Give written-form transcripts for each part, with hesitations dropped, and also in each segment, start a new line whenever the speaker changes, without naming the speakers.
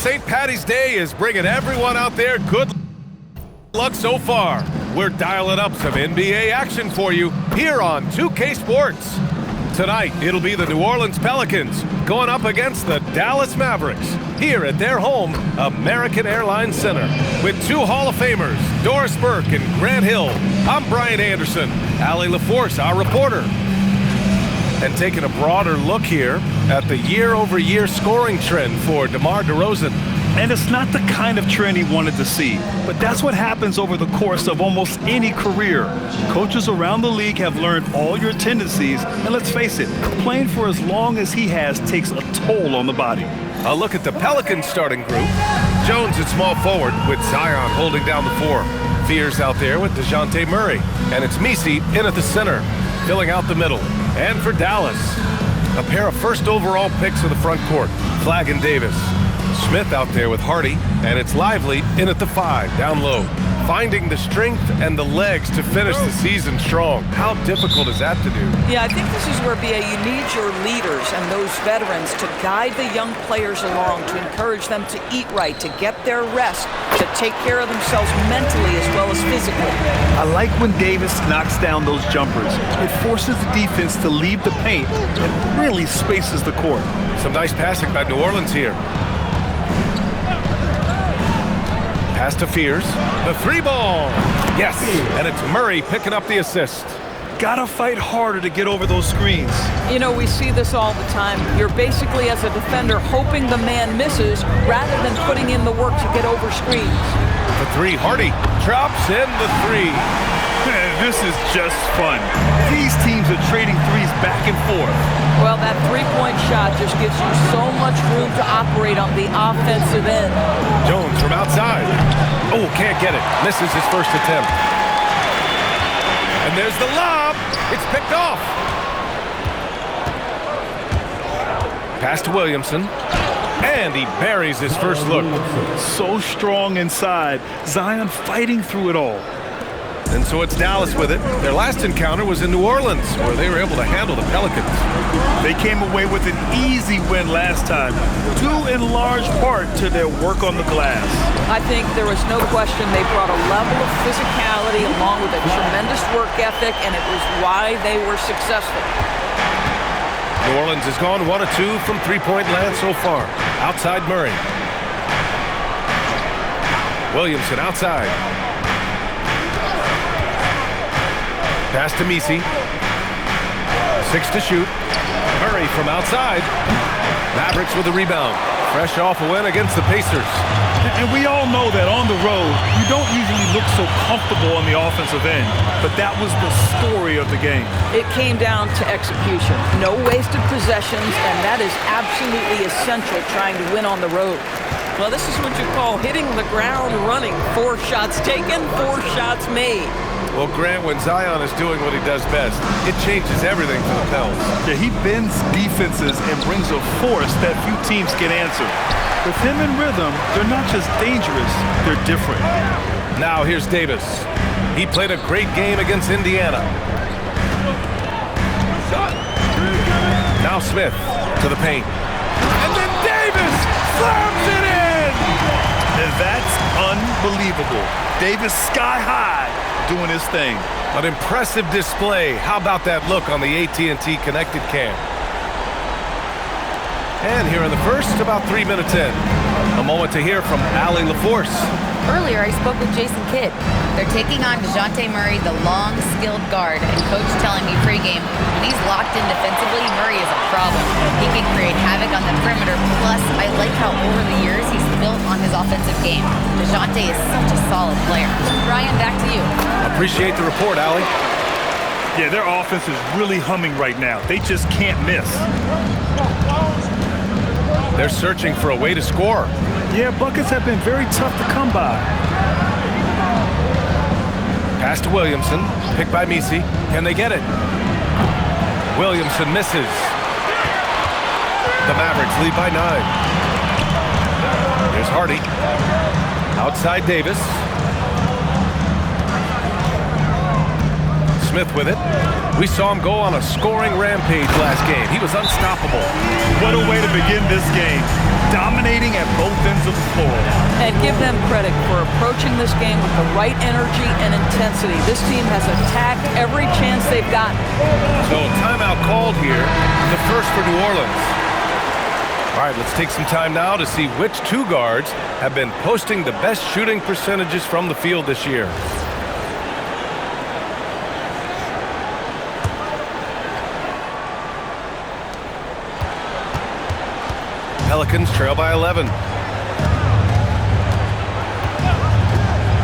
St. Patty's Day is bringing everyone out there good luck so far. We're dialing up some NBA action for you here on 2K Sports. Tonight, it'll be the New Orleans Pelicans going up against the Dallas Mavericks here at their home, American Airlines Center. With two Hall of Famers, Doris Burke and Grant Hill, I'm Brian Anderson, Allie LaForce, our reporter. And taking a broader look here at the year-over-year scoring trend for DeMar DeRozan.
And it's not the kind of trend he wanted to see, but that's what happens over the course of almost any career. Coaches around the league have learned all your tendencies, and let's face it, playing for as long as he has takes a toll on the body.
A look at the Pelicans starting group. Jones at small forward with Zion holding down the four. Fears out there with DeJounte Murray. And it's Messi in at the center, filling out the middle. And for Dallas, a pair of first overall picks of the front court, Flagg and Davis. Smith out there with Hardy, and it's Lively in at the 5, down low. Finding the strength and the legs to finish the season strong. How difficult is that to do?
Yeah, I think this is where, BA, you need your leaders and those veterans to guide the young players along, to encourage them to eat right, to get their rest, to take care of themselves mentally as well as physically.
I like when Davis knocks down those jumpers. It forces the defense to leave the paint and really spaces the court.
Some nice passing by New Orleans here. Pass to Fears. The three ball. Yes, and it's Murray picking up the assist.
Gotta fight harder to get over those screens.
You know, we see this all the time. You're basically, as a defender, hoping the man misses rather than putting in the work to get over screens.
The three, Hardy drops in the three.
This is just fun. These teams are trading threes back and forth.
Well, that three-point shot just gives you so much room to operate on the offensive end.
Jones from outside. Oh, can't get it. Misses his first attempt. And there's the lob. It's picked off. Pass to Williamson. And he buries his first look.
So strong inside. Zion fighting through it all.
And so it's Dallas with it. Their last encounter was in New Orleans, where they were able to handle the Pelicans.
They came away with an easy win last time, due in large part to their work on the glass.
I think there was no question they brought a level of physicality along with a tremendous work ethic, and it was why they were successful.
New Orleans has gone 1 of 2 from three-point land so far. Outside Murray. Williamson outside. Pass to Messi. 6 to shoot. Murray from outside. Mavericks with the rebound. Fresh off a win against the Pacers.
And we all know that on the road, you don't usually look so comfortable on the offensive end. But that was the story of the game.
It came down to execution. No wasted possessions, and that is absolutely essential trying to win on the road. Well, this is what you call hitting the ground running. 4 shots taken, 4 shots made.
Well, Grant, when Zion is doing what he does best, it changes everything for the Pels.
Yeah, he bends defenses and brings a force that few teams can answer. With him in rhythm, they're not just dangerous, they're different.
Now here's Davis. He played a great game against Indiana. Now Smith to the paint. And then Davis slams it in!
And that's unbelievable. Davis sky high, doing his thing.
An impressive display. How about that look on the AT&T connected cam? And here in the first, about 3 minutes in. A moment to hear from Allie LaForce.
Earlier, I spoke with Jason Kidd. They're taking on DeJounte Murray, the long, skilled guard, and Coach telling me pregame, when he's locked in defensively, Murray is a problem. He can create havoc on the perimeter, plus I like how over the years he's built on his offensive game. DeJounte is such a solid player. Brian, back to you.
Appreciate the report, Allie.
Yeah, their offense is really humming right now. They just can't miss.
They're searching for a way to score.
Yeah, buckets have been very tough to come by.
Pass to Williamson, picked by Messi. Can they get it? Williamson misses. The Mavericks lead by 9. Here's Hardy. Outside Davis. Smith with it. We saw him go on a scoring rampage last game. He was unstoppable.
What a way to begin this game. dominating at both ends of the floor.
And give them credit for approaching this game with the right energy and intensity. This team has attacked every chance they've gotten.
So timeout called here, the first for New Orleans. All right, let's take some time now to see which two guards have been posting the best shooting percentages from the field this year. Pelicans trail by 11.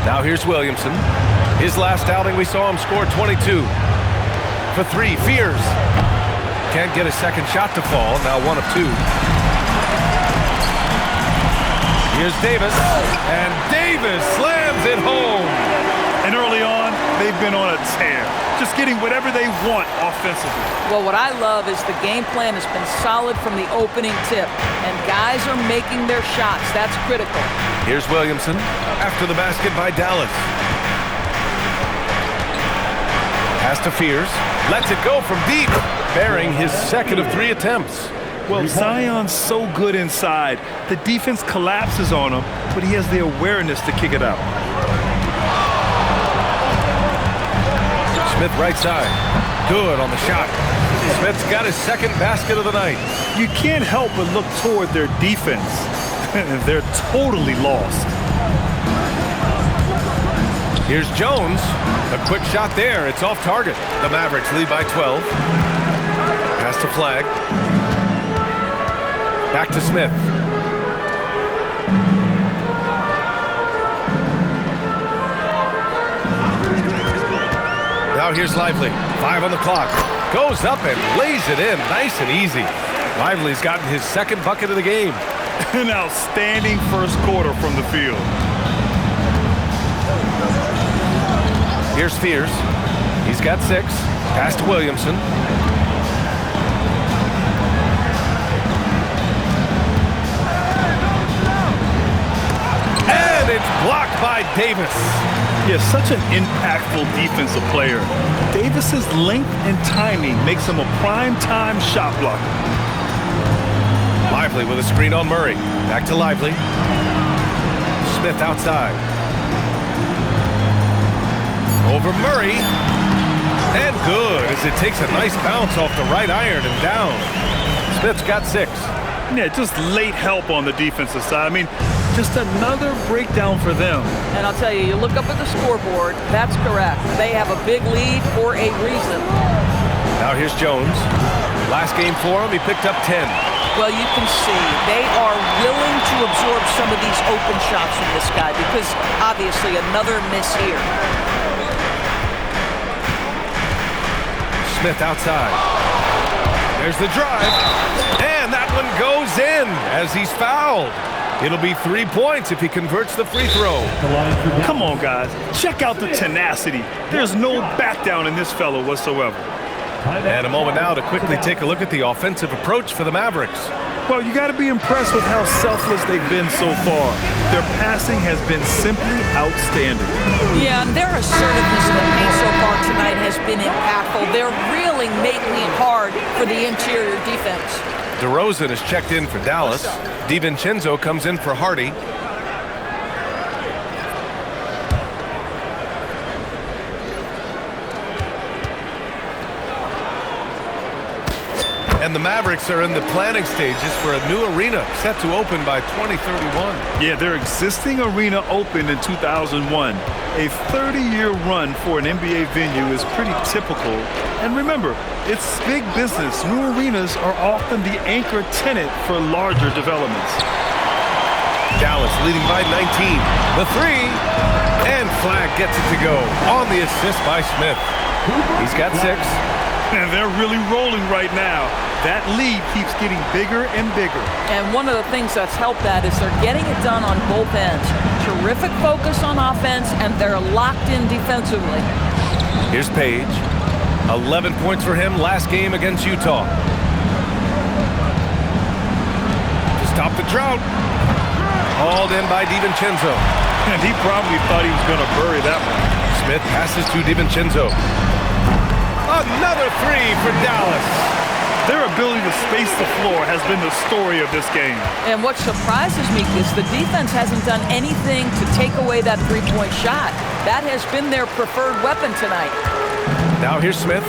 Now here's Williamson. His last outing, we saw him score 22. For three, Fears. Can't get a second shot to fall, now 1 of 2. Here's Davis, and Davis slams it home.
And early on, they've been on a tear, just getting whatever they want offensively.
Well, what I love is the game plan has been solid from the opening tip, and guys are making their shots. That's critical.
Here's Williamson after the basket by Dallas. Pass to Fears, lets it go from deep, bearing his second of 3 attempts.
Well, Zion's so good inside. The defense collapses on him, but he has the awareness to kick it out.
Smith right side. Good on the shot. Smith's got his second basket of the night.
You can't help but look toward their defense. They're totally lost.
Here's Jones. A quick shot there. It's off target. The Mavericks lead by 12. Pass to Flag. Back to Smith. Now here's Lively. 5 on the clock. Goes up and lays it in. Nice and easy. Lively's gotten his second bucket of the game.
An outstanding first quarter from the field.
Here's Fears. He's got 6. Pass to Williamson. And it's blocked by Davis.
He is such an impactful defensive player. Davis's length and timing makes him a prime-time shot blocker.
Lively with a screen on Murray. Back to Lively. Smith outside. Over Murray. And good as it takes a nice bounce off the right iron and down. Smith's got 6.
Yeah, just late help on the defensive side. I mean, just another breakdown for them.
And I'll tell you, you look up at the scoreboard, that's correct. They have a big lead for a reason.
Now here's Jones. Last game for him, he picked up 10.
Well, you can see they are willing to absorb some of these open shots from this guy because obviously another miss here.
Smith outside. There's the drive. And that one goes in as he's fouled. It'll be 3 points if he converts the free throw.
Come on, guys. Check out the tenacity. There's no back down in this fellow whatsoever.
And a moment now to quickly take a look at the offensive approach for the Mavericks.
Well, you got to be impressed with how selfless they've been so far. Their passing has been simply outstanding.
Yeah, and their assertiveness in the paint so far tonight has been impactful. They're really making it hard for the interior defense.
DeRozan is checked in for Dallas. DiVincenzo comes in for Hardy. And the Mavericks are in the planning stages for a new arena set to open by 2031.
Yeah, their existing arena opened in 2001. A 30-year run for an NBA venue is pretty typical. And remember, it's big business. New arenas are often the anchor tenant for larger developments.
Dallas leading by 19. The 3. And Flag gets it to go on the assist by Smith. He's got 6.
And they're really rolling right now. That lead keeps getting bigger and bigger.
And one of the things that's helped that is they're getting it done on both ends. Terrific focus on offense, and they're locked in defensively.
Here's Page. 11 points for him last game against Utah. To stop the drought. Hauled in by DiVincenzo.
And he probably thought he was going to bury that one.
Smith passes to DiVincenzo. Another 3 for Dallas.
Their ability to space the floor has been the story of this game.
And what surprises me is the defense hasn't done anything to take away that three-point shot. That has been their preferred weapon tonight.
Now here's Smith.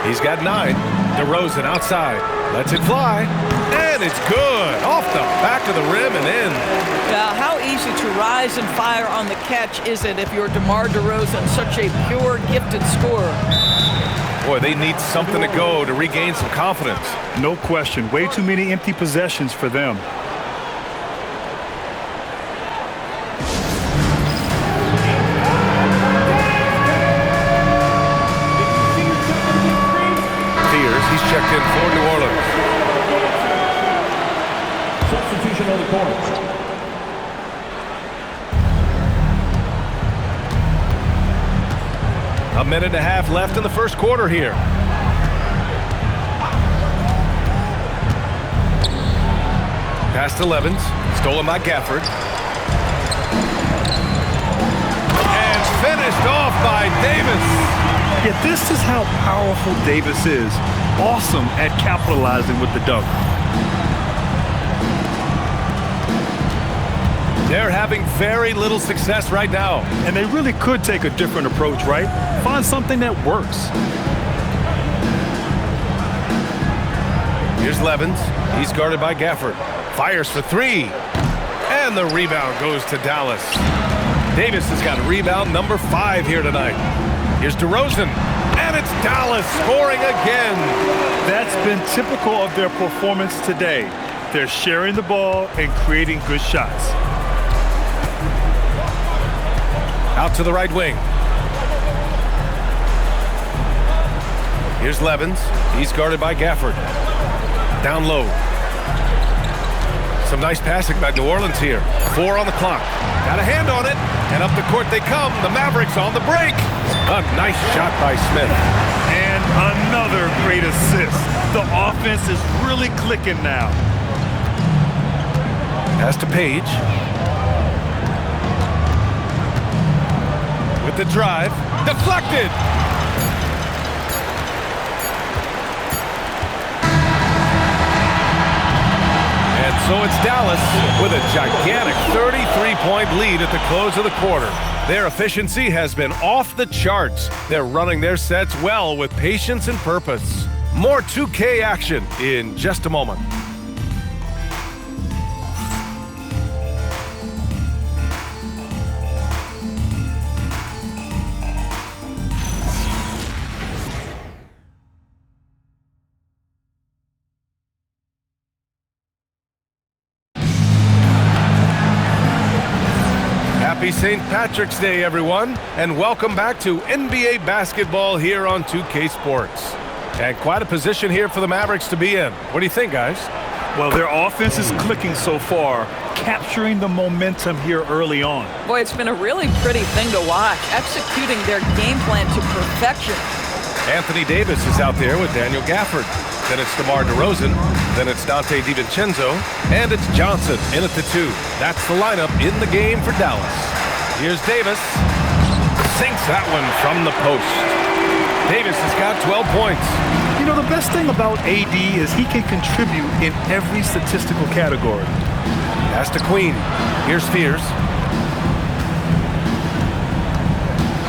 He's got 9. DeRozan outside. Lets it fly. And it's good. Off the back of the rim and in.
Now, how easy to rise and fire on the catch is it if you're DeMar DeRozan, such a pure, gifted scorer?
Boy, they need something to go to regain some confidence.
No question. Way too many empty possessions for them.
He's checked in for New Orleans.
Substitution on the court.
A minute and a half left in the first quarter here. Pass to Levens. Stolen by Gafford. And finished off by Davis.
Yet this is how powerful Davis is. Awesome at capitalizing with the dunk.
They're having very little success right now.
And they really could take a different approach, right? Find something that works.
Here's Levens. He's guarded by Gafford. Fires for 3. And the rebound goes to Dallas. Davis has got rebound number 5 here tonight. Here's DeRozan. And it's Dallas scoring again.
That's been typical of their performance today. They're sharing the ball and creating good shots.
Out to the right wing. Here's Levens. He's guarded by Gafford. Down low. Some nice passing by New Orleans here. 4 on the clock. Got a hand on it. And up the court they come. The Mavericks on the break. A nice shot by Smith.
And another great assist. The offense is really clicking now.
Pass to Page. With the drive. Deflected. And so it's Dallas with a gigantic 33-point lead at the close of the quarter. Their efficiency has been off the charts. They're running their sets well with patience and purpose. More 2K action in just a moment. Happy St. Patrick's Day, everyone, and welcome back to NBA basketball here on 2K Sports. And quite a position here for the Mavericks to be in. What do you think, guys?
Well, their offense is clicking so far, capturing the momentum here early on.
Boy, it's been a really pretty thing to watch, executing their game plan to perfection.
Anthony Davis is out there with Daniel Gafford. Then it's DeMar DeRozan. Then it's Dante DiVincenzo. And it's Johnson in at the 2. That's the lineup in the game for Dallas. Here's Davis. Sinks that one from the post. Davis has got 12 points.
You know, the best thing about AD is he can contribute in every statistical category.
Pass to Queen. Here's Fears.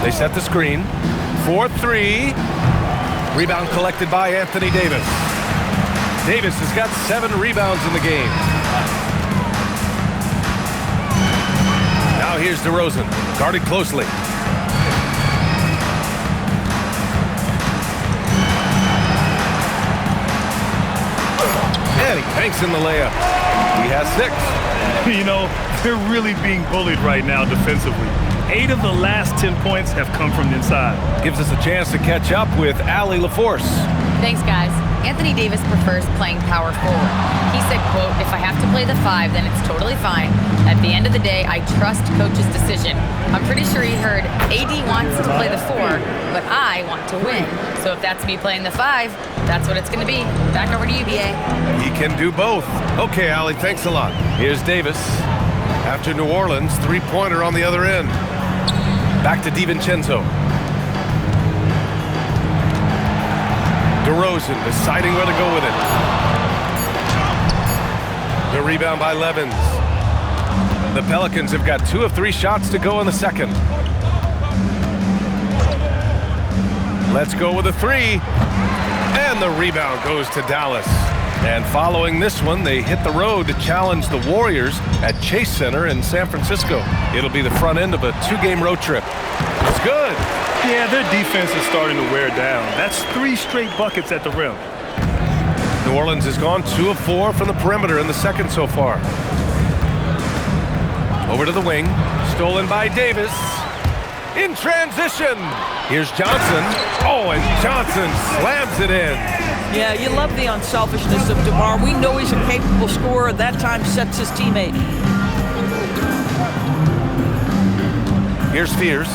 They set the screen. 4-3. Rebound collected by Anthony Davis. Davis has got 7 rebounds in the game. Now here's DeRozan, guarded closely. And he banks in the layup. He has 6.
You know, they're really being bullied right now defensively. 8 of the last 10 points have come from the inside.
Gives us a chance to catch up with Allie LaForce.
Thanks, guys. Anthony Davis prefers playing power forward. He said, quote, "If I have to play the 5, then it's totally fine. At the end of the day, I trust coach's decision." I'm pretty sure he heard AD wants to play the 4, but I want to win. So if that's me playing the 5, that's what it's going to be. Back over to you, BA.
He can do both. Okay, Allie, thanks a lot. Here's Davis. After New Orleans, 3-pointer on the other end. Back to DiVincenzo. DeRozan deciding where to go with it. The rebound by Levens. The Pelicans have got 2 of 3 shots to go in the second. Let's go with a 3. And the rebound goes to Dallas. And following this one, they hit the road to challenge the Warriors at Chase Center in San Francisco. It'll be the front end of a 2-game road trip. It's good.
Yeah, their defense is starting to wear down. That's 3 straight buckets at the rim.
New Orleans has gone 2 of 4 from the perimeter in the second so far. Over to the wing. Stolen by Davis. In transition. Here's Johnson. Oh, and Johnson slams it in.
Yeah, you love the unselfishness of DeMar. We know he's a capable scorer. That time sets his teammate.
Here's Fears.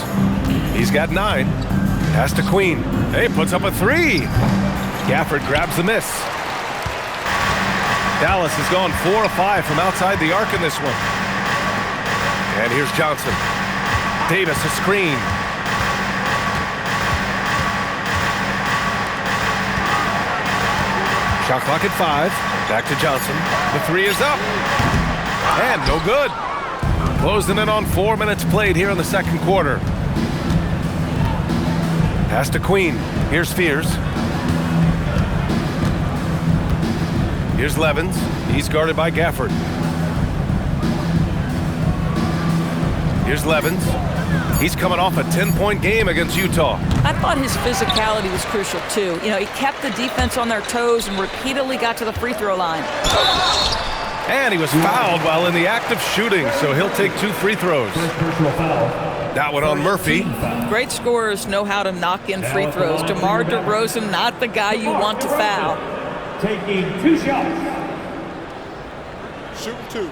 He's got 9. Pass to Queen. Hey, puts up a 3. Gafford grabs the miss. Dallas has gone 4 of 5 from outside the arc in this one. And here's Johnson. Davis a screen. Shot clock at 5. Back to Johnson. The 3 is up. And no good. Closing in on 4 minutes played here in the second quarter. Pass to Queen. Here's Fears. Here's Levens. He's guarded by Gafford. Here's Levens. He's coming off a 10-point game against Utah.
I thought his physicality was crucial, too. You know, he kept the defense on their toes and repeatedly got to the free throw line.
And he was fouled while in the act of shooting, so he'll take 2 free throws. That one on Murphy.
Great scorers know how to knock in free throws. DeMar DeRozan, not the guy you want to foul.
Taking 2 shots.
Shooting 2.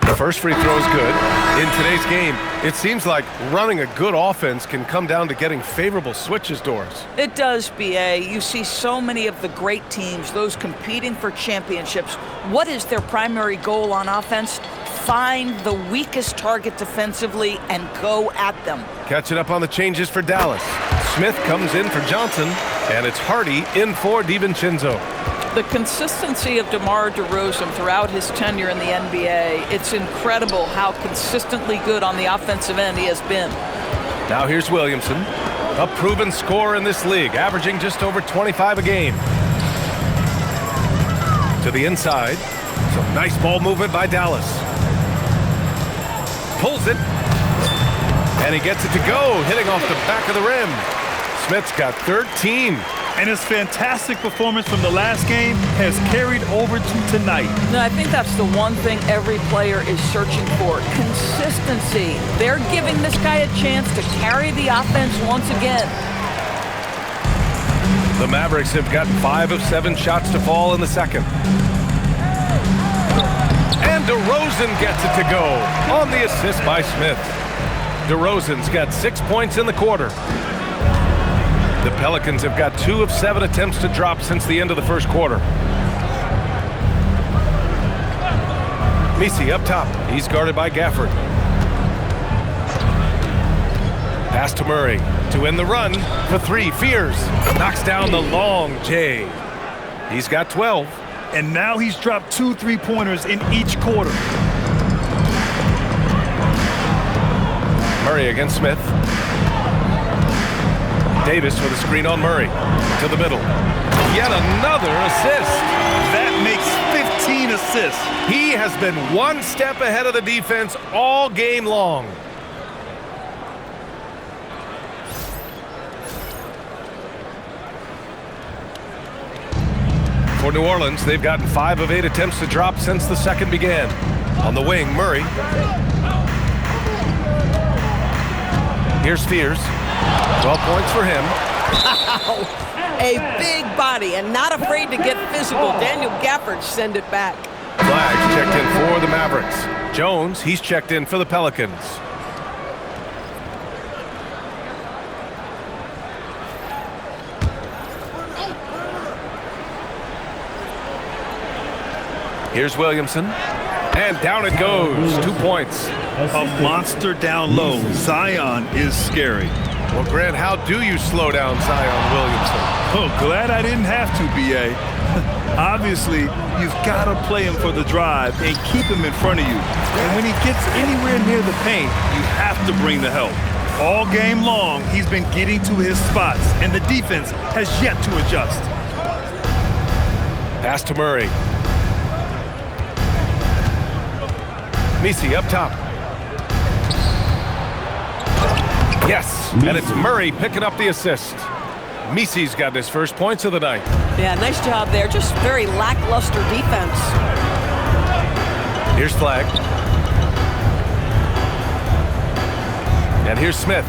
The first free throw is good. In today's game, it seems like running a good offense can come down to getting favorable switches, Doris.
It does, B.A. You see so many of the great teams, those competing for championships. What is their primary goal on offense? Find the weakest target defensively and go at them.
Catching up on the changes for Dallas. Smith comes in for Johnson, and it's Hardy in for DiVincenzo.
The consistency of DeMar DeRozan throughout his tenure in the NBA, it's incredible how consistently good on the offensive end he has been.
Now here's Williamson, a proven scorer in this league, averaging just over 25 a game. To the inside, some nice ball movement by Dallas. Pulls it, and he gets it to go, hitting off the back of the rim. Smith's got 13.
And his fantastic performance from the last game has carried over to tonight.
No, I think that's the one thing every player is searching for, consistency. They're giving this guy a chance to carry the offense once again.
The Mavericks have gotten 5 of 7 shots to fall in the second. And DeRozan gets it to go on the assist by Smith. DeRozan's got 6 points in the quarter. The Pelicans have got 2 of 7 attempts to drop since the end of the first quarter. Misi up top. He's guarded by Gafford. Pass to Murray to end the run for 3. Fears knocks down the long J. He's got 12.
And now he's dropped 2 3-pointers in each quarter.
Murray against Smith. Davis with a screen on Murray. To the middle. Yet another assist.
That makes 15 assists.
He has been one step ahead of the defense all game long. For New Orleans, they've gotten 5 of 8 attempts to drop since the second began. On the wing, Murray. Here's Fears. 12 points for him.
Wow. A big body and not afraid to get physical. Daniel Gafford send it back.
Flags checked in for the Mavericks. Jones, he's checked in for the Pelicans. Here's Williamson. And down it goes. 2 points.
A monster down low. Zion is scary.
Well, Grant, how do you slow down Zion Williamson?
Oh, glad I didn't have to, B.A. Obviously, you've got to play him for the drive and keep him in front of you. And when he gets anywhere near the paint, you have to bring the help. All game long, he's been getting to his spots, and the defense has yet to adjust.
Pass to Murray. Misi up top. Yes, and it's Murray picking up the assist. Misi's got his first points of the night.
Yeah, nice job there. Just very lackluster defense.
Here's Flag. And here's Smith.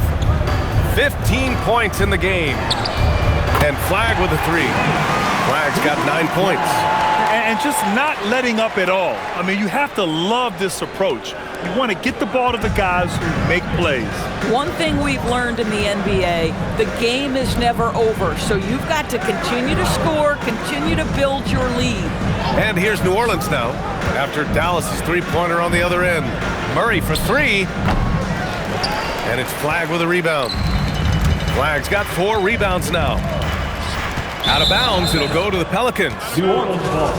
15 points in the game. And Flag with a 3. Flag's got 9 points.
And just not letting up at all. I mean, you have to love this approach. You want to get the ball to the guys who make plays.
One thing we've learned in the NBA, the game is never over. So you've got to continue to score, continue to build your lead.
And here's New Orleans now, after Dallas's three-pointer on the other end. Murray for 3. And it's Flag with a rebound. Flag's got 4 rebounds now. Out of bounds, it'll go to the Pelicans.
New Orleans ball.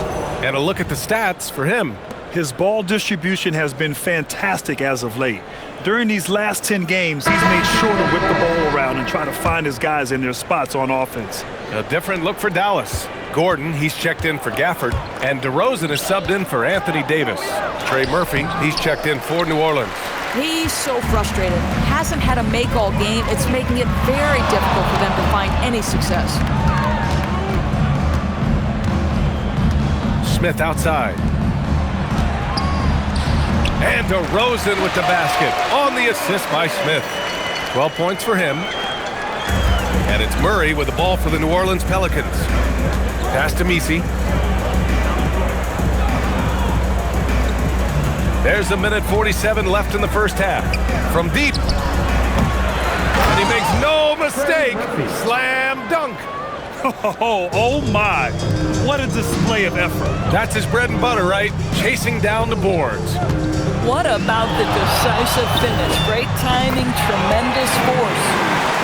And a look at the stats for him.
His ball distribution has been fantastic as of late. During these last 10 games, he's made sure to whip the ball around and try to find his guys in their spots on offense.
A different look for Dallas. Gordon, he's checked in for Gafford, and DeRozan is subbed in for Anthony Davis. Trey Murphy, he's checked in for New Orleans.
He's so frustrated. Hasn't had a make all game. It's making it very difficult for them to find any success.
Smith outside. And DeRozan with the basket on the assist by Smith. 12 points for him. And it's Murray with the ball for the New Orleans Pelicans. Pass to Misi. There's a minute 47 left in the first half. From deep. And he makes no mistake. Slam dunk.
Oh my. What a display of effort.
That's his bread and butter, right? Chasing down the boards.
What about the decisive finish? Great timing, tremendous force.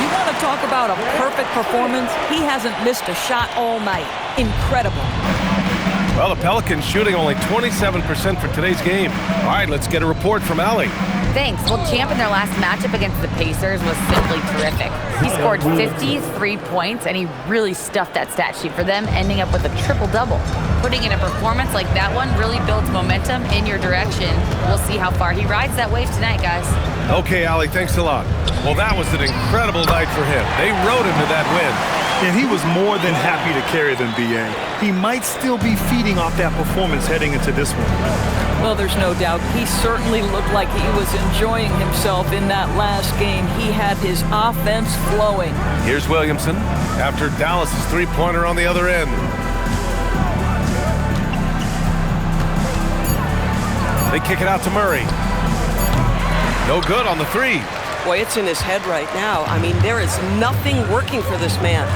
You want to talk about a perfect performance? He hasn't missed a shot all night. Incredible.
Well, the Pelicans shooting only 27% for today's game. All right, let's get a report from Allie.
Thanks. Well, Champ in their last matchup against the Pacers was simply terrific. He scored 53 points, and he really stuffed that stat sheet for them, ending up with a triple-double. Putting in a performance like that one really builds momentum in your direction. We'll see how far he rides that wave tonight, guys.
Okay, Allie, thanks a lot. Well, that was an incredible night for him. They rode him to that win.
And he was more than happy to carry them, B.A. He might still be feeding off that performance heading into this one.
Well, there's no doubt. He certainly looked like he was enjoying himself in that last game. He had his offense flowing.
Here's Williamson after Dallas's three-pointer on the other end. They kick it out to Murray. No good on the 3.
Boy, it's in his head right now. I mean, there is nothing working for this man.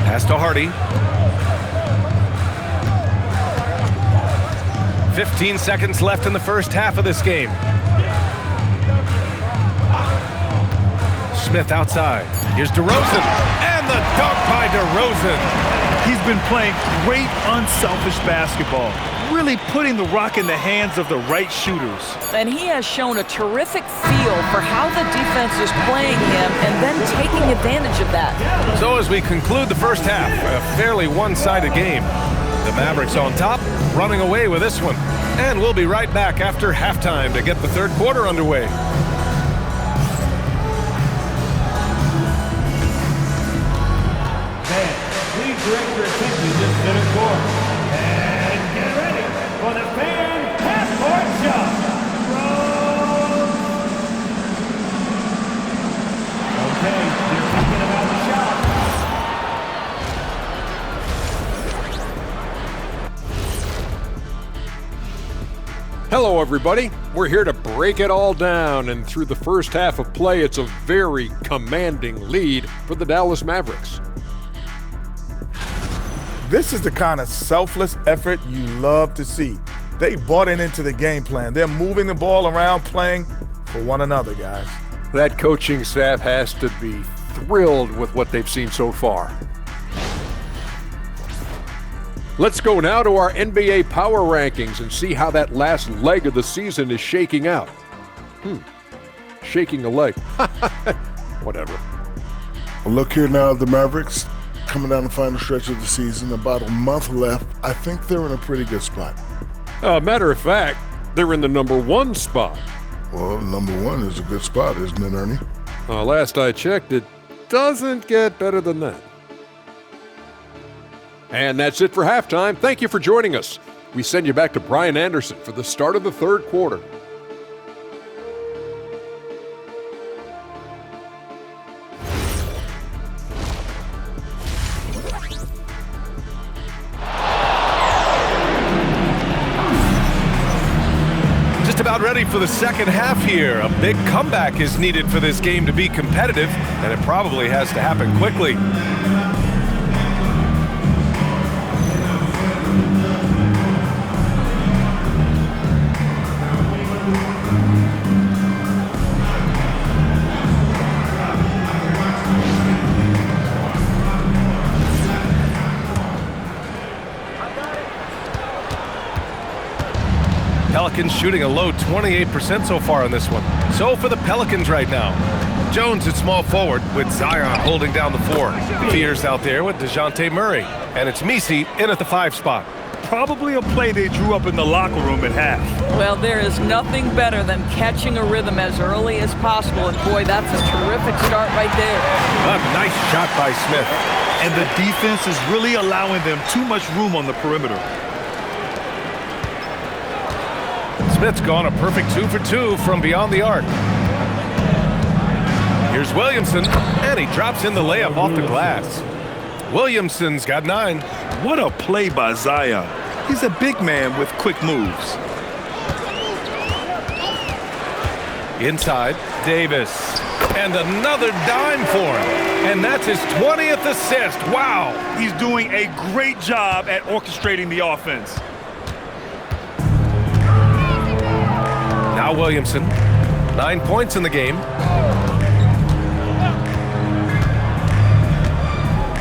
Pass to Hardy. 15 seconds left in the first half of this game. Smith outside. Here's DeRozan. And the dunk by DeRozan.
He's been playing great unselfish basketball, really putting the rock in the hands of the right shooters.
And he has shown a terrific feel for how the defense is playing him and then taking advantage of that.
So as we conclude the first half, a fairly one-sided game. The Mavericks on top, running away with this one. And we'll be right back after halftime to get the third quarter underway.
Please direct your attention to this center court. And get ready for the fan half-court shot. Okay, they're thinking about the shot.
Hello, everybody. We're here to break it all down, and through the first half of play, it's a very commanding lead for the Dallas Mavericks.
This is the kind of selfless effort you love to see. They bought into the game plan. They're moving the ball around, playing for one another, guys.
That coaching staff has to be thrilled with what they've seen so far. Let's go now to our NBA power rankings and see how that last leg of the season is shaking out. Shaking a leg. Whatever.
Well, look here now, the Mavericks coming down the final stretch of the season, about a month left. I think they're in a pretty good spot.
Matter of fact, they're in the #1 spot.
Well, #1 is a good spot, isn't it, Ernie?
Last I checked, it doesn't get better than that. And that's it for halftime. Thank you for joining us. We send you back to Brian Anderson for the start of the third quarter.
Just about ready for the second half here. A big comeback is needed for this game to be competitive, and it probably has to happen quickly. Pelicans shooting a low 28% so far in this one. So for the Pelicans right now. Jones at small forward with Zion holding down the 4. Fears out there with DeJounte Murray. And it's Messi in at the 5 spot.
Probably a play they drew up in the locker room at half.
Well, there is nothing better than catching a rhythm as early as possible. And boy, that's a terrific start right there.
A nice shot by Smith.
And the defense is really allowing them too much room on the perimeter.
Smith's gone a perfect 2 for 2 from beyond the arc. Here's Williamson, and he drops in the layup off the glass. Williamson's got 9.
What a play by Zion. He's a big man with quick moves.
Inside, Davis. And another dime for him. And that's his 20th assist. Wow.
He's doing a great job at orchestrating the offense.
Now Williamson, 9 points in the game.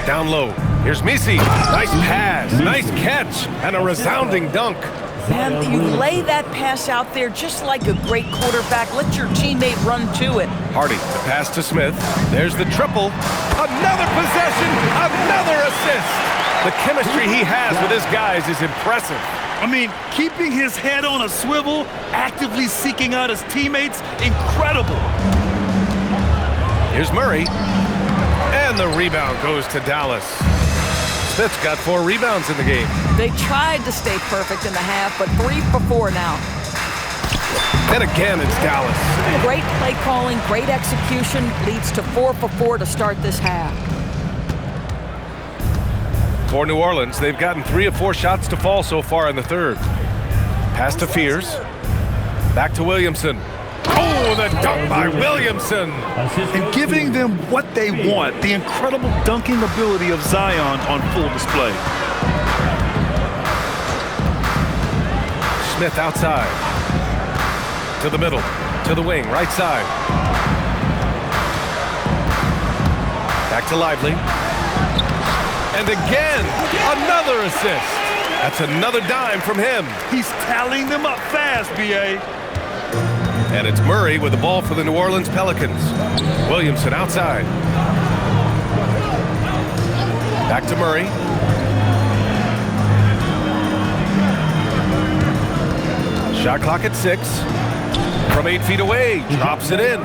Down low, here's Messi. Nice pass, nice catch, and a resounding dunk.
Man, you lay that pass out there just like a great quarterback. Let your teammate run to it.
Hardy, the pass to Smith. There's the triple. Another possession, another assist. The chemistry he has with his guys is impressive.
I mean, keeping his head on a swivel, actively seeking out his teammates, incredible.
Here's Murray. And the rebound goes to Dallas. Smith's got 4 rebounds in the game.
They tried to stay perfect in the half, but 3 for 4 now.
And again, it's Dallas.
Great play calling, great execution, leads to 4 for 4 to start this half.
For New Orleans, they've gotten 3 of 4 shots to fall so far in the third. Pass to Fears. Back to Williamson. Oh, the dunk by Williamson.
And giving them what they want, the incredible dunking ability of Zion on full display.
Smith outside. To the middle. To the wing, right side. Back to Lively. And again, another assist. That's another dime from him.
He's tallying them up fast, B.A.
And it's Murray with the ball for the New Orleans Pelicans. Williamson outside. Back to Murray. Shot clock at 6. From 8 feet away, drops it in.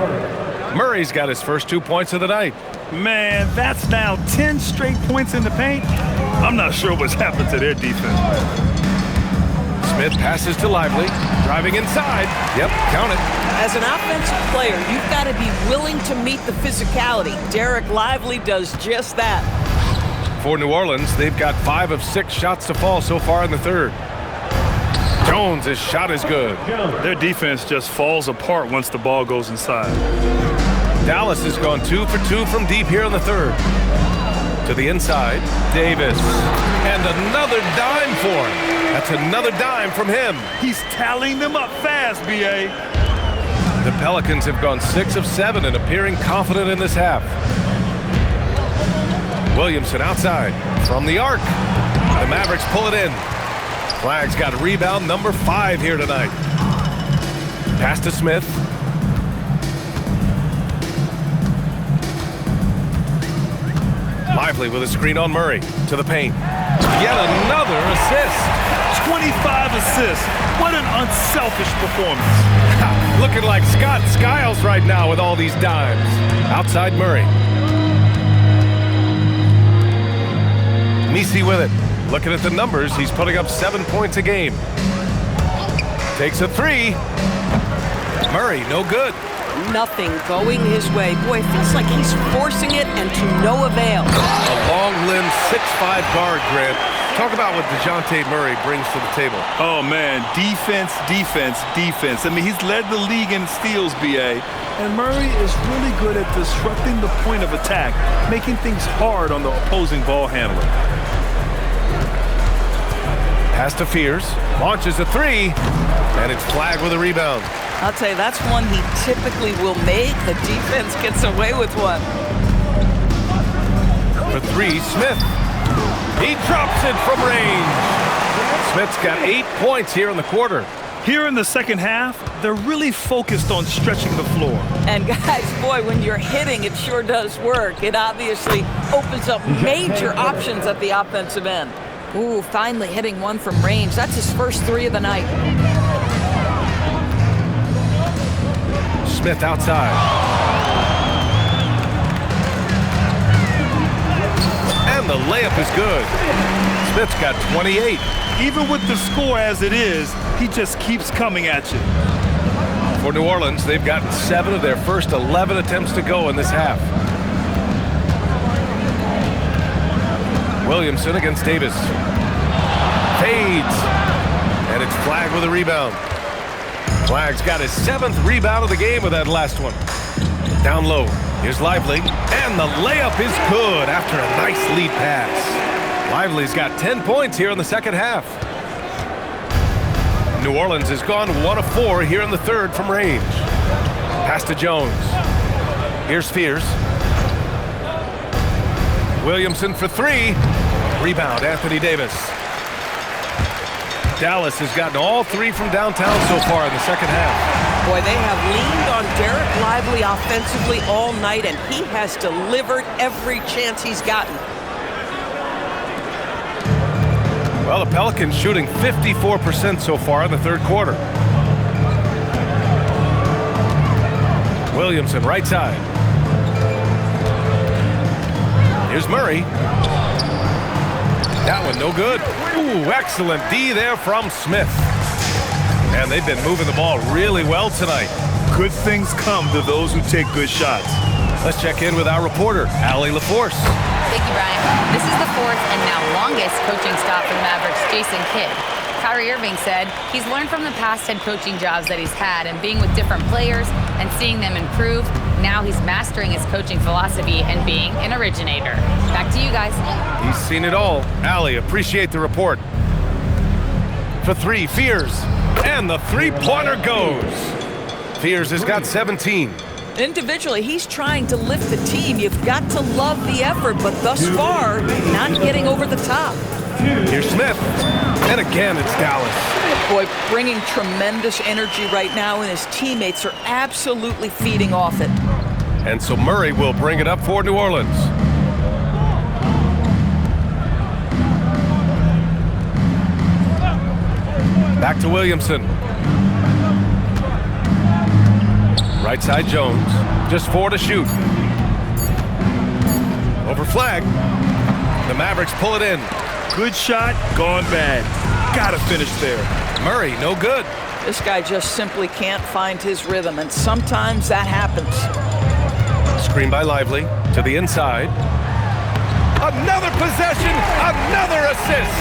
Murray's got his first 2 points of the night.
Man, that's now 10 straight points in the paint. I'm not sure what's happened to their defense.
Smith passes to Lively, driving inside. Yep, count it.
As an offensive player, you've got to be willing to meet the physicality. Derek Lively does just that.
For New Orleans, they've got 5 of 6 shots to fall so far in the third. Jones, his shot is good.
Their defense just falls apart once the ball goes inside.
Dallas has gone 2 for 2 from deep here in the third. To the inside, Davis. And another dime for him. That's another dime from him.
He's tallying them up fast, B.A.
The Pelicans have gone 6 of 7 and appearing confident in this half. Williamson outside from the arc. The Mavericks pull it in. Flag's got rebound number 5 here tonight. Pass to Smith. Lively with a screen on Murray to the paint. Yet another assist.
25 assists. What an unselfish performance.
Looking like Scott Skiles right now with all these dimes. Outside Murray. Misi with it. Looking at the numbers, he's putting up 7 points a game. Takes a 3. Murray, no good.
Nothing going his way. Boy, it feels like he's forcing it and to no avail.
A long limb 6'5" guard, Grant. Talk about what DeJounte Murray brings to the table.
Oh, man, defense, defense, defense. I mean, he's led the league in steals, B.A. And Murray is really good at disrupting the point of attack, making things hard on the opposing ball handler.
Pass to Fears, launches a 3, and it's Flag with a rebound.
I'll tell you, that's one he typically will make. The defense gets away with one.
For 3, Smith. He drops it from range. Smith's got 8 points here in the quarter.
Here in the second half, they're really focused on stretching the floor.
And guys, boy, when you're hitting, it sure does work. It obviously opens up major options at the offensive end.
Ooh, finally hitting one from range. That's his first 3 of the night.
Smith outside. And the layup is good. Smith's got 28.
Even with the score as it is, he just keeps coming at you.
For New Orleans, they've gotten 7 of their first 11 attempts to go in this half. Williamson against Davis. Fades. And it's Flag with a rebound. Flag's got his 7th rebound of the game with that last one. Down low. Here's Lively. And the layup is good after a nice lead pass. Lively's got 10 points here in the second half. New Orleans has gone 1 of 4 here in the third from range. Pass to Jones. Here's Fears. Williamson for 3. Rebound, Anthony Davis. Dallas has gotten all 3 from downtown so far in the second half.
Boy, they have leaned on Derek Lively offensively all night, and he has delivered every chance he's gotten.
Well, the Pelicans shooting 54% so far in the third quarter. Williamson, right side. Here's Murray. That one no good. Ooh, excellent D there from Smith. And they've been moving the ball really well tonight.
Good things come to those who take good shots.
Let's check in with our reporter, Allie LaForce.
Thank you, Brian. This is the 4th and now longest coaching stop for the Mavericks, Jason Kidd. Kyrie Irving said he's learned from the past head coaching jobs that he's had and being with different players and seeing them improve. Now he's mastering his coaching philosophy and being an originator. Back to you guys.
He's seen it all. Allie, appreciate the report. For 3, Fears. And the three-pointer goes. Fears has got 17.
Individually, he's trying to lift the team. You've got to love the effort, but thus far, not getting over the top.
Here's Smith. And again, it's Dallas.
Boy, bringing tremendous energy right now, and his teammates are absolutely feeding off it.
And so Murray will bring it up for New Orleans. Back to Williamson. Right side Jones. Just 4 to shoot. Over Flag. The Mavericks pull it in.
Good shot, gone bad. Gotta finish there.
Murray, no good.
This guy just simply can't find his rhythm, and sometimes that happens.
Screen by Lively to the inside. Another possession, another assist.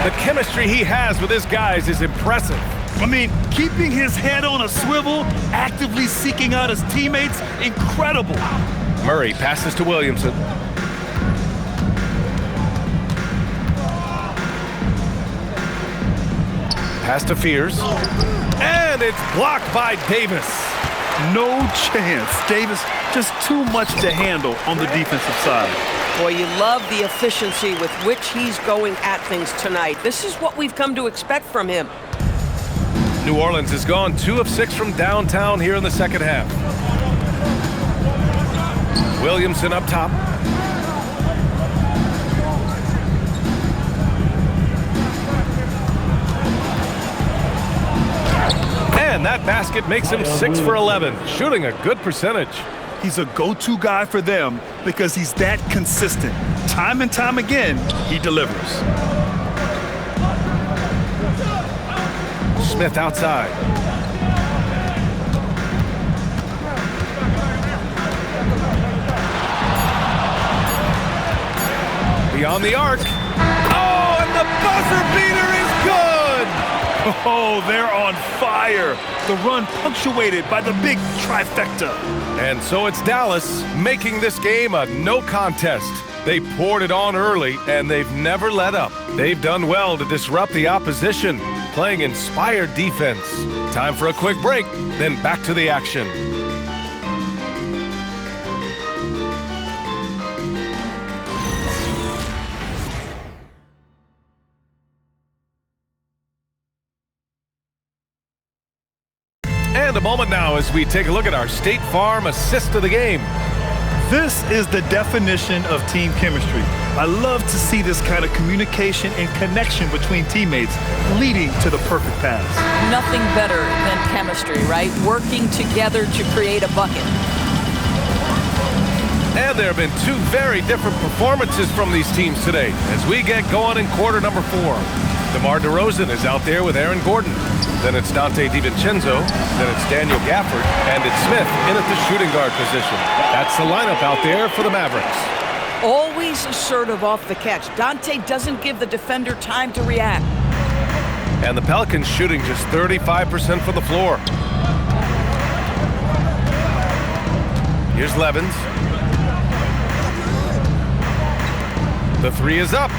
The chemistry he has with his guys is impressive.
I mean, keeping his head on a swivel, actively seeking out his teammates, incredible.
Murray passes to Williamson. Pass to Fears. And it's blocked by Davis.
No chance. Davis just too much to handle on the defensive side.
Boy, you love the efficiency with which he's going at things tonight. This is what we've come to expect from him.
New Orleans has gone 2 of 6 from downtown here in the second half. Williamson up top. And that basket makes him 6 for 11, shooting a good percentage.
He's a go-to guy for them because he's that consistent. Time and time again, he delivers.
Smith outside. Beyond the arc. Oh, and the buzzer beater is good!
Oh, they're on fire. The run punctuated by the big trifecta.
And so it's Dallas making this game a no contest. They poured it on early, and they've never let up. They've done well to disrupt the opposition, playing inspired defense. Time for a quick break, then back to the action. And a moment now as we take a look at our State Farm assist of the game.
This is the definition of team chemistry. I love to see this kind of communication and connection between teammates leading to the perfect pass.
Nothing better than chemistry, right? Working together to create a bucket.
And there have been 2 very different performances from these teams today as we get going in quarter number 4. DeMar DeRozan is out there with Aaron Gordon. Then it's Dante DiVincenzo. Then it's Daniel Gafford. And it's Smith in at the shooting guard position. That's the lineup out there for the Mavericks.
Always assertive off the catch. Dante doesn't give the defender time to react.
And the Pelicans shooting just 35% from the floor. Here's Levens. The 3 is up.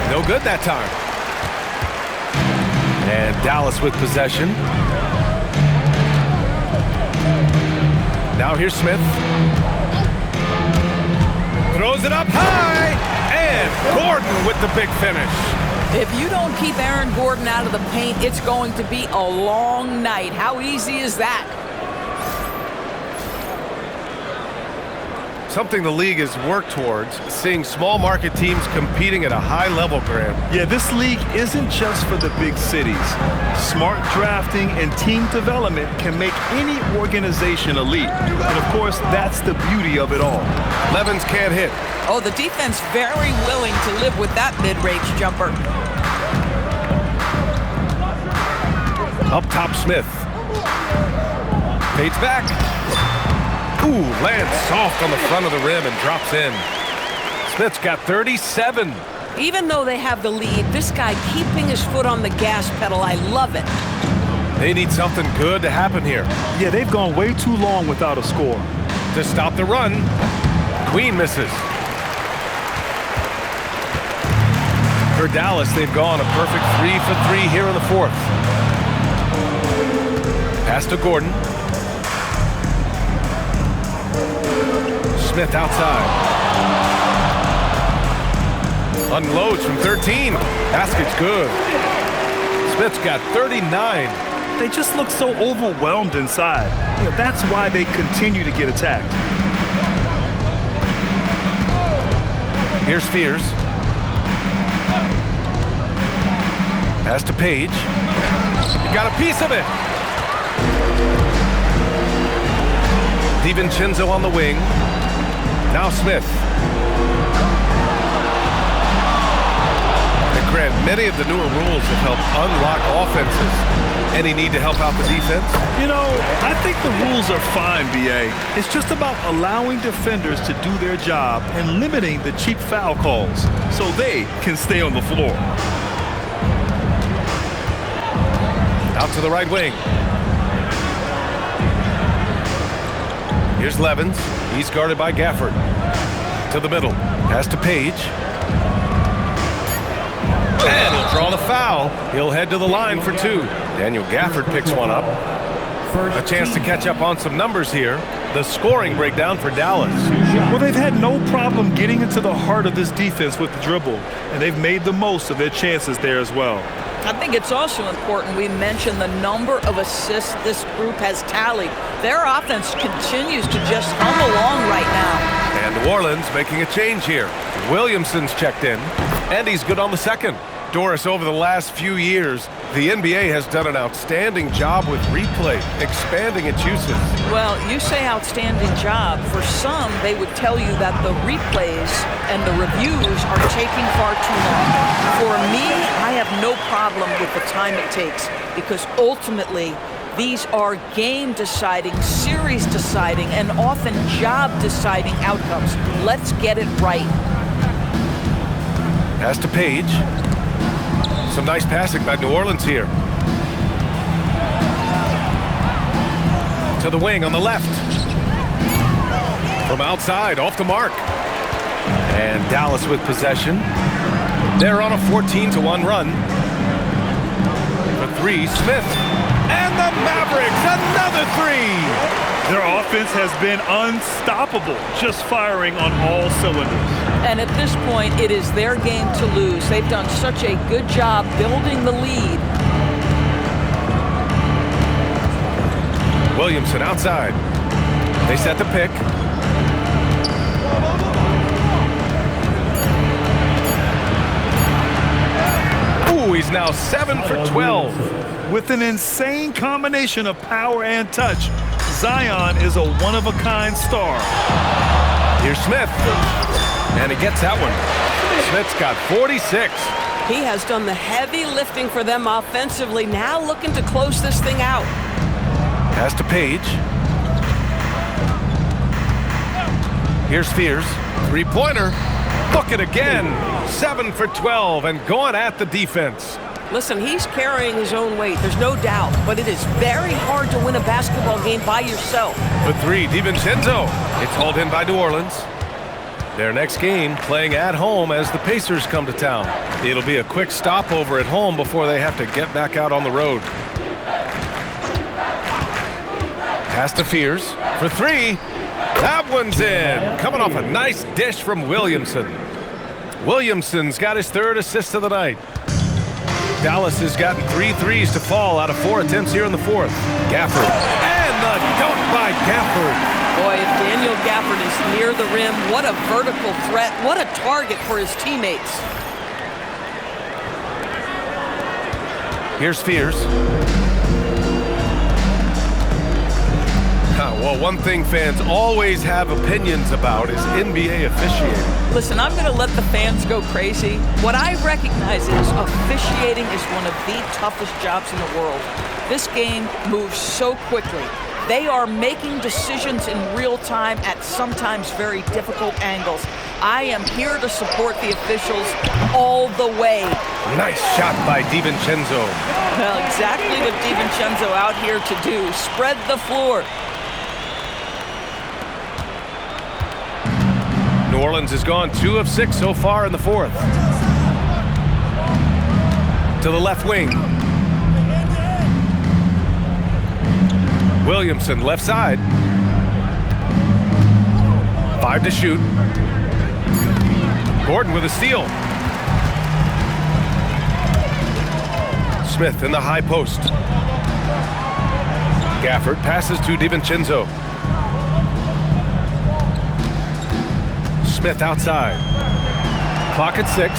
No good that time. And Dallas with possession. Now here's Smith. Throws it up high. And Gordon with the big finish.
If you don't keep Aaron Gordon out of the paint, it's going to be a long night. How easy is that?
Something the league has worked towards, seeing small market teams competing at a high level, Grant.
Yeah, this league isn't just for the big cities. Smart drafting and team development can make any organization elite. And of course, that's the beauty of it all.
Levens can't hit.
Oh, the defense very willing to live with that mid-range jumper.
Up top, Smith. Fades back. Ooh, lands soft on the front of the rim and drops in. Smith's got 37.
Even though they have the lead, this guy keeping his foot on the gas pedal, I love it.
They need something good to happen here.
Yeah, they've gone way too long without a score.
To stop the run, Queen misses. For Dallas, they've gone a perfect 3 for 3 here in the 4th. Pass to Gordon. Smith outside. Unloads from 13. Basket's good. Smith's got 39.
They just look so overwhelmed inside. You know, that's why they continue to get attacked.
Here's Fears. Pass to Page. He got a piece of it. DiVincenzo on the wing. Now Smith. And Grant, many of the newer rules have helped unlock offenses. Any need to help out the defense?
You know, I think the rules are fine, B.A. It's just about allowing defenders to do their job and limiting the cheap foul calls so they can stay on the floor.
Out to the right wing. Here's Levens. He's guarded by Gafford. To the middle. Pass to Page. And he'll drawn a foul. He'll head to the line for 2. Daniel Gafford picks one up. A chance to catch up on some numbers here. The scoring breakdown for Dallas.
Well, they've had no problem getting into the heart of this defense with the dribble, and they've made the most of their chances there as well.
I think it's also important we mention the number of assists this group has tallied. Their offense continues to just hum along right now.
And New Orleans making a change here. Williamson's checked in, and he's good on the second. Doris, over the last few years, the NBA has done an outstanding job with replay, expanding its uses.
Well, you say outstanding job. For some, they would tell you that the replays and the reviews are taking far too long. For me, I have no problem with the time it takes because ultimately, these are game-deciding, series-deciding, and often job-deciding outcomes. Let's get it right.
Pass to Page. Some nice passing by New Orleans here. To the wing on the left. From outside, off the mark. And Dallas with possession. They're on a 14-1 run. For 3, Smith. And the Mavericks, another 3!
Their offense has been unstoppable, just firing on all cylinders.
And at this point, it is their game to lose. They've done such a good job building the lead.
Williamson outside. They set the pick. Ooh, he's now 7 for 12.
With an insane combination of power and touch, Zion is a one-of-a-kind star.
Here's Smith. And he gets that one. Smith's got 46.
He has done the heavy lifting for them offensively. Now looking to close this thing out.
Pass to Page. Here's Spears. 3-pointer. Look it again. 7 for 12 and going at the defense.
Listen, he's carrying his own weight. There's no doubt. But it is very hard to win a basketball game by yourself.
For 3, DiVincenzo. It's hauled in by New Orleans. Their next game playing at home as the Pacers come to town. It'll be a quick stopover at home before they have to get back out on the road. Pass to Fears for 3. That one's in. Coming off a nice dish from Williamson. Williamson's got his 3rd assist of the night. Dallas has gotten 3 threes to fall out of 4 attempts here in the 4th. Gafford. And the dunk by Gafford.
Boy, if Daniel Gafford is near the rim, what a vertical threat. What a target for his teammates.
Here's Fears. Well, one thing fans always have opinions about is NBA officiating.
Listen, I'm going to let the fans go crazy. What I recognize is officiating is one of the toughest jobs in the world. This game moves so quickly. They are making decisions in real time at sometimes very difficult angles. I am here to support the officials all the way.
Nice shot by DiVincenzo.
Well, exactly what DiVincenzo out here to do. Spread the floor.
New Orleans has gone 2 of 6 so far in the 4th. To the left wing. Williamson, left side. 5 to shoot. Gordon with a steal. Smith in the high post. Gafford passes to DiVincenzo. Smith outside. Clock at 6.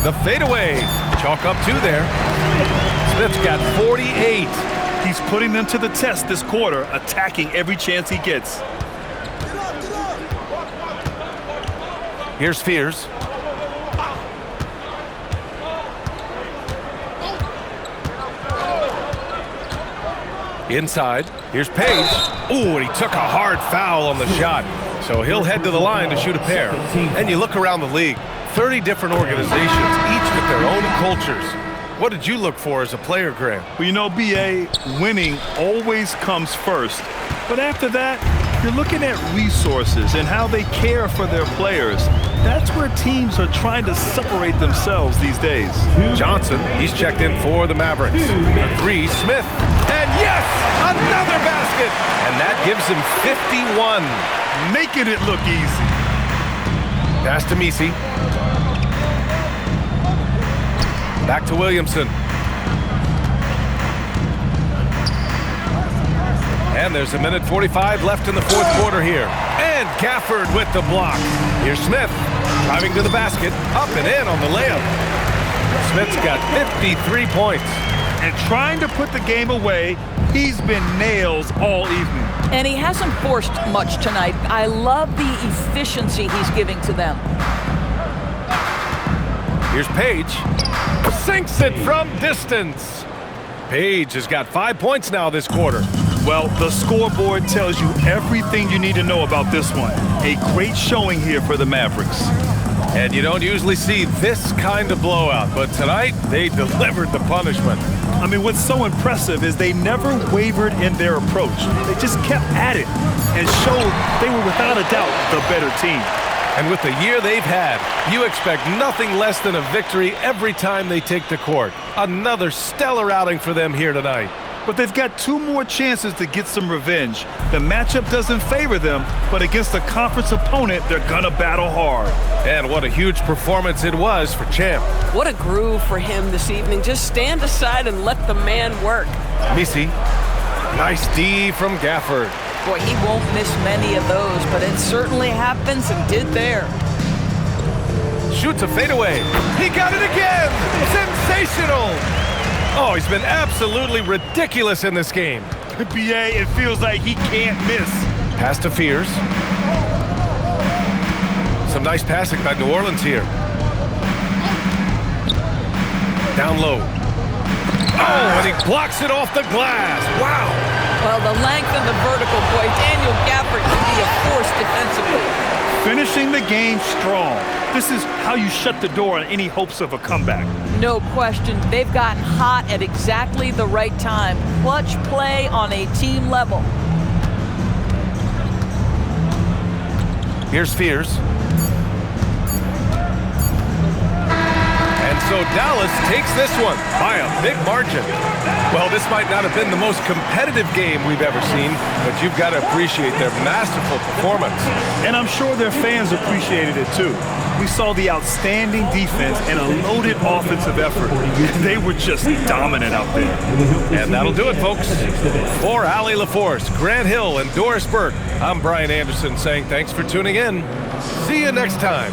The fadeaway. Chalk up 2 there. Smith's got 48.
He's putting them to the test this quarter, attacking every chance he gets.
Here's Fears. Inside. Here's Page. Ooh, and he took a hard foul on the shot. So he'll head to the line to shoot a pair. And you look around the league, 30 different organizations, each with their own cultures. What did you look for as a player, Grant?
Well, you know, B.A., winning always comes first. But after that, you're looking at resources and how they care for their players. That's where teams are trying to separate themselves these days.
Johnson, he's checked in for the Mavericks. The three, Smith. And yes, another basket. And that gives him 51.
Making it look easy.
Pass to Misi. Back to Williamson. And there's a minute 45 left in the fourth quarter here. And Gafford with the block. Here's Smith driving to the basket, up and in on the layup. Smith's got 53 points.
And trying to put the game away, he's been nails all evening.
And he hasn't forced much tonight. I love the efficiency he's giving to them.
Here's Page. Sinks it from distance. Page has got 5 points now this quarter.
Well, the scoreboard tells you everything you need to know about this one. A great showing here for the Mavericks.
And you don't usually see this kind of blowout, but tonight they delivered the punishment.
I mean, what's so impressive is they never wavered in their approach. They just kept at it and showed they were without a doubt the better team.
And with the year they've had, you expect nothing less than a victory every time they take the court. Another stellar outing for them here tonight.
But they've got 2 more chances to get some revenge. The matchup doesn't favor them, but against a conference opponent, they're gonna battle hard.
And what a huge performance it was for Champ.
What a groove for him this evening. Just stand aside and let the man work.
Misi, nice D from Gafford.
Boy, he won't miss many of those, but it certainly happens and did there.
Shoots a fadeaway. He got it again! Sensational! Oh, he's been absolutely ridiculous in this game.
BA, it feels like he can't miss.
Pass to Fears. Some nice passing by New Orleans here. Down low. Oh, and he blocks it off the glass. Wow.
Well, the length and the vertical, boy, Daniel Gafford can be a force defensively.
Finishing the game strong. This is how you shut the door on any hopes of a comeback.
No question. They've gotten hot at exactly the right time. Clutch play on a team level.
Here's Fears. And so Dallas takes this one by a big margin. Well, this might not have been the most competitive game we've ever seen, but you've got to appreciate their masterful performance.
And I'm sure their fans appreciated it too. We saw the outstanding defense and a loaded offensive effort. They were just dominant out there.
And that'll do it, folks. For Allie LaForce, Grant Hill, and Doris Burke, I'm Brian Anderson saying thanks for tuning in. See you next time.